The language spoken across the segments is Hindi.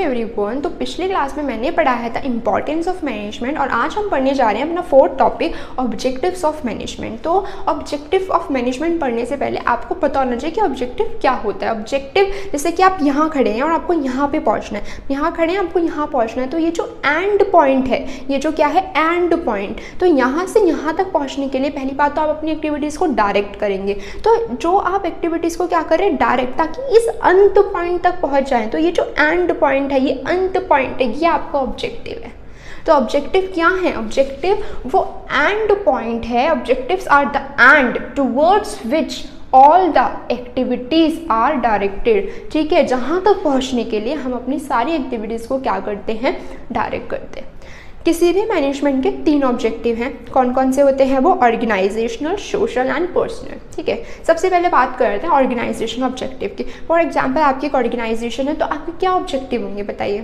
एवरीवन। तो पिछले क्लास में मैंने पढ़ाया था इंपॉर्टेंस ऑफ मैनेजमेंट और आज हम पढ़ने जा रहे हैं अपना fourth topic objectives of management. तो ऑब्जेक्टिव ऑफ मैनेजमेंट पढ़ने से पहले आपको पता होना चाहिए कि ऑब्जेक्टिव क्या होता है। ऑब्जेक्टिव जैसे कि आप यहाँ खड़े हैं और आपको यहाँ पे पहुँचना है, यहाँ खड़े हैं आपको यहाँ पहुँचना है, तो ये जो एंड पॉइंट है, ये जो क्या है एंड पॉइंट, तो यहाँ से यहाँ तक पहुँचने के लिए पहली बात तो आप अपनी एक्टिविटीज़ को डायरेक्ट करेंगे। तो जो आप एक्टिविटीज़ को क्या करें डायरेक्ट, ताकि इस अंत पॉइंट तक पहुँच जाएँ। तो ये जो एंड पॉइंट है, ये अंत पॉइंट है, ये आपका ऑब्जेक्टिव है। तो ऑब्जेक्टिव क्या है? ऑब्जेक्टिव वो एंड पॉइंट है। Objectives are the end towards which all the activities are directed. ठीक है, जहाँ तक पहुँचने के लिए हम अपनी सारी एक्टिविटीज़ को क्या करते हैं डायरेक्ट करते हैं। किसी भी मैनेजमेंट के 3 ऑब्जेक्टिव हैं। कौन कौन से होते हैं वो? Organizational, social and personal. ठीक है, सबसे पहले बात करते हैं ऑर्गेनाइजेशन ऑब्जेक्टिव की। फॉर एग्जांपल आपकी एक ऑर्गेनाइजेशन है, तो आपके क्या ऑब्जेक्टिव होंगे बताइए?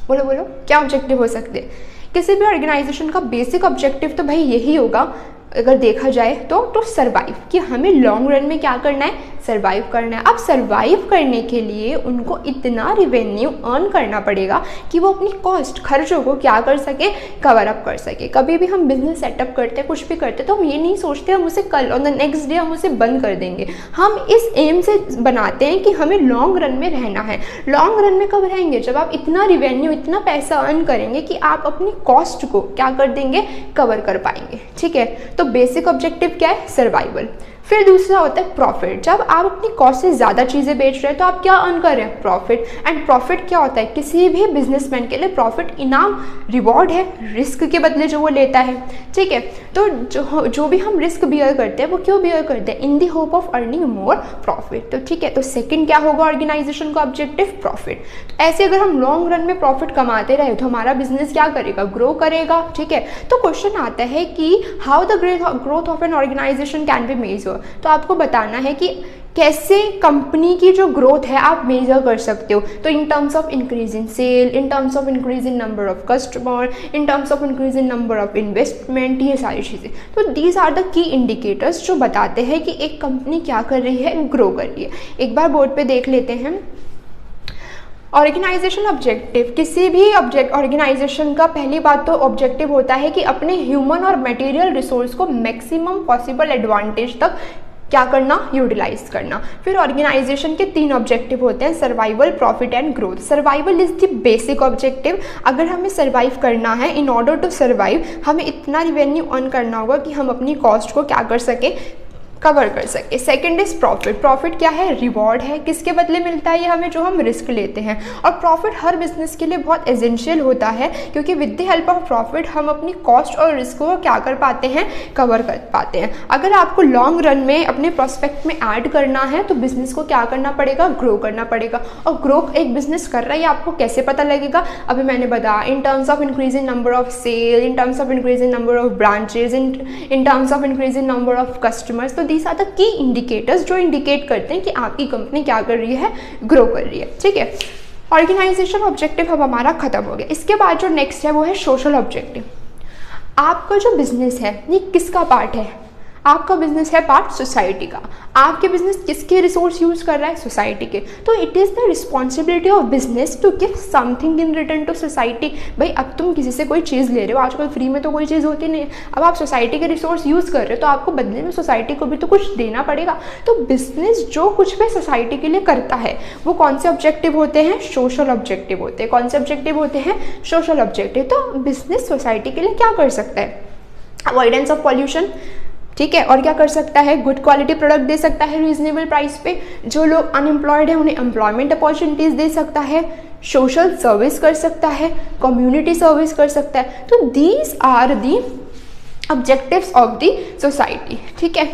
बोलो बोलो, क्या ऑब्जेक्टिव हो सकते हैं? किसी भी ऑर्गेनाइजेशन का बेसिक ऑब्जेक्टिव तो भाई यही होगा अगर देखा जाए तो सर्वाइव, कि हमें लॉन्ग रन में क्या करना है, सर्वाइव करना है। अब सर्वाइव करने के लिए उनको इतना रिवेन्यू अर्न करना पड़ेगा कि वो अपनी कॉस्ट, खर्चों को क्या कर सके, कवर अप कर सके। कभी भी हम बिजनेस सेटअप करते हैं, कुछ भी करते हैं, तो हम ये नहीं सोचते हम उसे कल और द नेक्स्ट डे हम उसे बंद कर देंगे। हम इस एम से बनाते हैं कि हमें लॉन्ग रन में रहना है। लॉन्ग रन में कब रहेंगे? जब आप इतना रिवेन्यू, इतना पैसा अर्न करेंगे कि आप अपनी कॉस्ट को क्या कर देंगे, कवर कर पाएंगे। ठीक है, तो बेसिक ऑब्जेक्टिव क्या है? सर्वाइवल। फिर दूसरा होता है प्रॉफिट। जब आप अपनी कॉस्ट से ज़्यादा चीज़ें बेच रहे हैं तो आप क्या अर्न कर रहे हैं? प्रॉफिट। एंड प्रॉफिट क्या होता है? किसी भी बिजनेसमैन के लिए प्रॉफिट इनाम, रिवॉर्ड है, रिस्क के बदले जो वो लेता है। ठीक है, तो जो भी हम रिस्क बियर करते हैं वो क्यों बियर करते हैं? In the hope of earning more profit. तो ठीक है, तो सेकंड क्या होगा ऑर्गेनाइजेशन का ऑब्जेक्टिव? प्रॉफिट। ऐसे अगर हम लॉन्ग रन में प्रॉफिट कमाते रहे तो हमारा बिजनेस क्या करेगा? ग्रो करेगा। ठीक है, तो क्वेश्चन आता है कि how the growth of an organization can be measure. तो आपको बताना है कि कैसे कंपनी की जो ग्रोथ है आप मेजर कर सकते हो। तो in terms of increase in sale, in terms of increase in number of customer, in terms of increase in number of investment, ये सारी चीज़ें। तो these are the key indicators जो बताते हैं कि एक कंपनी क्या कर रही है, ग्रो कर रही है। एक बार बोर्ड पे देख लेते हैं। ऑर्गेनाइजेशन ऑब्जेक्टिव, किसी भी ऑर्गेनाइजेशन का पहली बात तो ऑब्जेक्टिव होता है कि अपने ह्यूमन और मटेरियल रिसोर्स को मैक्सिमम पॉसिबल एडवांटेज तक क्या करना, यूटिलाइज करना। फिर ऑर्गेनाइजेशन के 3 ऑब्जेक्टिव होते हैं, survival, profit and growth. Survival is the basic objective. अगर हमें सर्वाइव करना है, इन ऑर्डर टू सर्वाइव हमें इतना रिवेन्यू अर्न करना होगा कि हम अपनी कॉस्ट को क्या कर सके, कवर कर सके। Second is profit. प्रॉफिट क्या है? रिवॉर्ड है। किसके बदले मिलता है ये हमें? जो हम रिस्क लेते हैं। और प्रॉफिट हर बिजनेस के लिए बहुत एसेंशियल होता है, क्योंकि with the help of profit हम अपनी कॉस्ट और रिस्क को क्या कर पाते हैं, कवर कर पाते हैं। अगर आपको लॉन्ग रन में अपने प्रोस्पेक्ट में ऐड करना है तो बिजनेस को क्या करना पड़ेगा, ग्रो करना पड़ेगा। और ग्रो एक बिजनेस कर रहा है आपको कैसे पता लगेगा? अभी मैंने बताया, in terms of increase in number of sale, in terms of increase in number of branches, in terms of increase in number of customers. तो these are the key indicators जो इंडिकेट करते हैं कि आपकी कंपनी क्या कर रही है, ग्रो कर रही है। ठीक है, ऑर्गेनाइजेशन ऑब्जेक्टिव अब हमारा खत्म हो गया। इसके बाद जो नेक्स्ट है वो है सोशल ऑब्जेक्टिव। आपका जो बिजनेस है ये किसका पार्ट है? आपका बिजनेस है पार्ट सोसाइटी का। आपके बिजनेस किसके रिसोर्स यूज कर रहा है? सोसाइटी के। तो it is the responsibility of business to give something in return to society. भाई अब तुम किसी से कोई चीज़ ले रहे हो, आजकल फ्री में तो कोई चीज़ होती नहीं है। अब आप सोसाइटी के रिसोर्स यूज़ कर रहे हो तो आपको बदले में सोसाइटी को भी तो कुछ देना पड़ेगा। तो बिजनेस जो कुछ भी सोसाइटी के लिए करता है वो कौन से ऑब्जेक्टिव होते हैं? सोशल ऑब्जेक्टिव होते हैं। कौन से ऑब्जेक्टिव होते हैं? Social objective. तो बिजनेस सोसाइटी के लिए क्या कर सकता है? Avoidance of pollution. ठीक है, और क्या कर सकता है? गुड क्वालिटी प्रोडक्ट दे सकता है रीजनेबल प्राइस पे। जो लोग अनएम्प्लॉयड हैं उन्हें एम्प्लॉयमेंट अपॉर्चुनिटीज़ दे सकता है। सोशल सर्विस कर सकता है, कम्युनिटी सर्विस कर सकता है। तो these are the objectives of the society. ठीक है,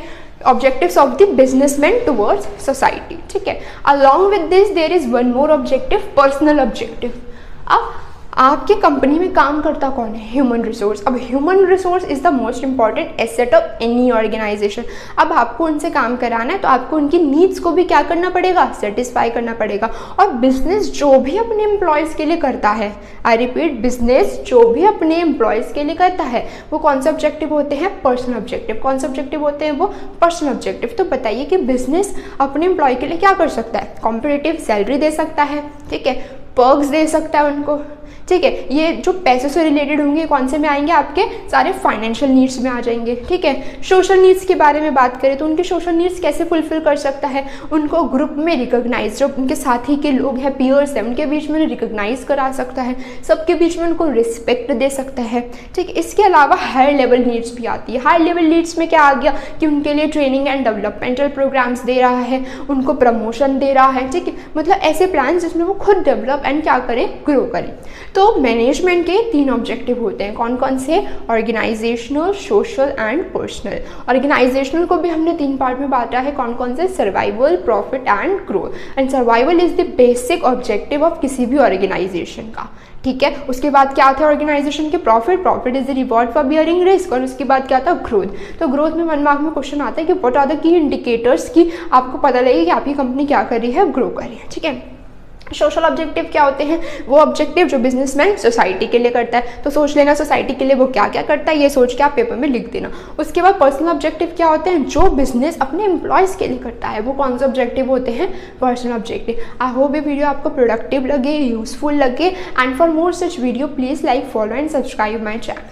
objectives of the businessman towards society. ठीक है, along with this there is one more objective, personal objective. अब आपके कंपनी में काम करता कौन है? Human resource. अब human resource is the most important asset of any organisation. अब आपको उनसे काम कराना है तो आपको उनकी नीड्स को भी क्या करना पड़ेगा, सेटिस्फाई करना पड़ेगा। और बिजनेस जो भी अपने एम्प्लॉयज़ के लिए करता है, आई रिपीट, बिजनेस जो भी अपने एम्प्लॉयज़ के लिए करता है वो कौन से ऑब्जेक्टिव होते हैं, पर्सनल ऑब्जेक्टिव। कौन से ऑब्जेक्टिव होते हैं वो, पर्सनल ऑब्जेक्टिव। तो बताइए कि बिजनेस अपने एम्प्लॉय के लिए क्या कर सकता है, कॉम्पिटिटिव सैलरी दे सकता है, ठीक है, पर्क्स दे सकता है उनको, ठीक है। ये जो पैसों से रिलेटेड होंगे कौन से में आएंगे, आपके सारे फाइनेंशियल नीड्स में आ जाएंगे, ठीक है। सोशल नीड्स के बारे में बात करें तो उनके सोशल नीड्स कैसे फुलफिल कर सकता है, उनको ग्रुप में रिकॉग्नाइज, जो उनके साथी के लोग हैं, पीयर्स हैं, उनके बीच में रिकॉग्नाइज करा सकता है, सबके बीच में उनको रिस्पेक्ट दे सकता है, ठीक है। इसके अलावा हायर लेवल नीड्स भी आती है। हायर लेवल नीड्स में क्या आ गया कि उनके लिए ट्रेनिंग एंड डेवलपमेंटल प्रोग्राम्स दे रहा है, उनको प्रमोशन दे रहा है, ठीक है। मतलब ऐसे प्लान जिसमें वो खुद डेवलप एंड क्या करें, ग्रो करें। तो मैनेजमेंट के 3 ऑब्जेक्टिव होते हैं, कौन कौन से, organizational, social and personal. Organizational को भी हमने 3 पार्ट में बांटा है, कौन कौन से, survival, profit and growth. And survival is the basic objective of किसी भी ऑर्गेनाइजेशन का, ठीक है। उसके बाद क्या था ऑर्गेनाइजेशन के, profit, profit is the reward for bearing risk. और उसके बाद क्या था, ग्रोथ। तो ग्रोथ में 1 मार्क में क्वेश्चन आता है कि what are the key indicators की आपको पता लगे कि आपकी कंपनी क्या कर रही है, ग्रो कर रही है, ठीक है। सोशल ऑब्जेक्टिव क्या होते हैं, वो ऑब्जेक्टिव जो बिजनेसमैन सोसाइटी के लिए करता है, तो सोच लेना सोसाइटी के लिए वो क्या क्या करता है, ये सोच के आप पेपर में लिख देना। उसके बाद पर्सनल ऑब्जेक्टिव क्या होते हैं, जो बिजनेस अपने एम्प्लॉयज़ के लिए करता है, वो कौन से ऑब्जेक्टिव होते हैं, पर्सनल ऑब्जेक्टिव। आई होप ये वीडियो आपको प्रोडक्टिव लगे, यूजफुल लगे, and for more such video please like, follow and subscribe my channel.